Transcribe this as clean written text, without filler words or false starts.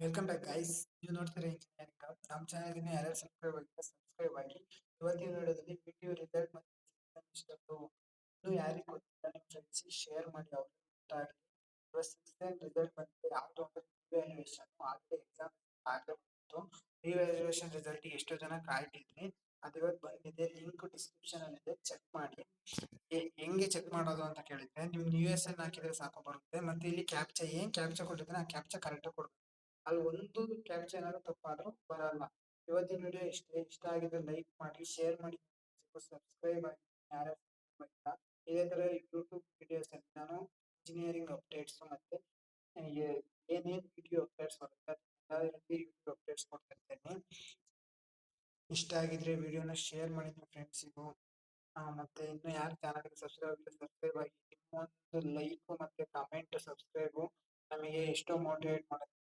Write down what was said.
Welcome back guys. ನೀವು ನೋಡ್ತೀರಾ engineering hub. ನಮ್ಮ ಚಾನಲ್ಗೆ ಯಾರ್ಯಾರು ಸಬ್ಸ್ಕ್ರೈಬ್ ಆಗಿ. ಇವತ್ತಿನ ವಿಡಿಯೋದಲ್ಲಿ ವಿಡಿಯೋ ರಿಸಲ್ಟ್ ಮತ್ತು ಇನ್ನೂ ಯಾರಿಗೆ ಗೊತ್ತಿಲ್ಲ ನಿಮ್ಮ ಫ್ರೆಂಡ್ಸಿಗೆ ಶೇರ್ ಮಾಡಿ ಅವ್ರಿಗೆ ಗೊತ್ತಾಗಲಿ. ಇವಾಗ 6th ರಿಸಲ್ಟ್ ಬಂದಿದೆ. ಯಾವುದು ಅಂತ ರಿವ್ಯಾಲ್ಯೂಯೇಷನ್ ಆಗಲೇ ಎಕ್ಸಾಮ್ ಆಗಲೇ ಬಂತು. ರಿವ್ಯಾಲ್ಯೂಯೇಷನ್ ರಿಸಲ್ಟ್ ಎಷ್ಟೋ ಜನ ಕಾಯ್ತಿದ್ರಿ. ಅದು ಇವತ್ತು ಬಂದಿದೆ. ಲಿಂಕ್ ಡಿಸ್ಕ್ರಿಪ್ಷನ್ ಅಲ್ಲಿ ಇದೆ, ಚೆಕ್ ಮಾಡಿ. ಹೆಂಗೆ ಚೆಕ್ ಮಾಡೋದು ಅಂತ ಕೇಳಿದ್ರೆ ನೀವು US ಹಾಕಿದ್ರೆ ಸಾಕು ಬರುತ್ತೆ. ಮತ್ತೆ ಇಲ್ಲಿ ಕ್ಯಾಪ್ಚಾ ಕ್ಯಾಪ್ಚಾ ಕೊಟ್ಟಿದ್ರೆ ಆ ಕ್ಯಾಪ್ಚಾ ಕರೆಕ್ಟ್ ಕೊಡ್ಬೇಕು. ಅಲ್ಲಿ ಒಂದು ಕ್ಯಾಪ್ಚಾ ಏನಾದ್ರು ತಪ್ಪಾದ್ರೂ ಬರಲ್ಲ. ಇವತ್ತಿನ ವಿಡಿಯೋ ಇಷ್ಟ ಆಗಿದ್ರೆ ಲೈಕ್ ಮಾಡಿ, ಶೇರ್ ಮಾಡಿ, ಸಬ್ಸ್ಕ್ರೈಬ್ ಆಗಿ ಯಾರ್ಯಾರು ಮಾಡಿಲ್ಲ. ಇದೇ ತರ ಯೂಟ್ಯೂಬ್ ವಿಡಿಯೋಸ್ ಅಲ್ಲಿ ನಾನು ಇಂಜಿನಿಯರಿಂಗ್ ಅಪ್ಡೇಟ್ಸ್ ಮತ್ತೆ ಏನೇನ್ ವಿಡಿಯೋ ಅಪ್ಡೇಟ್ಸ್ ಬರುತ್ತೆ ಯೂಟ್ಯೂಬ್ ಅಪ್ಡೇಟ್ಸ್ ಕೊಡ್ತಾ ಇರ್ತೇನೆ. ಇಷ್ಟ ಆಗಿದ್ರೆ ವಿಡಿಯೋನ ಶೇರ್ ಮಾಡಿ ನಿಮ್ಮ ಫ್ರೆಂಡ್ಸಿಗೂ. ಮತ್ತೆ ಇನ್ನು ಯಾರು ಚಾನಲ್ಗೆ ಸಬ್ಸ್ಕ್ರೈಬ್ ಆಗಿ ನಿಮ್ಮ ಒಂದು ಲೈಕ್ ಮತ್ತೆ ಕಮೆಂಟ್ ಸಬ್ಸ್ಕ್ರೈಬ್ ನಮಗೆ ಎಷ್ಟೋ ಮೋಟಿವೇಟ್ ಮಾಡುತ್ತೆ.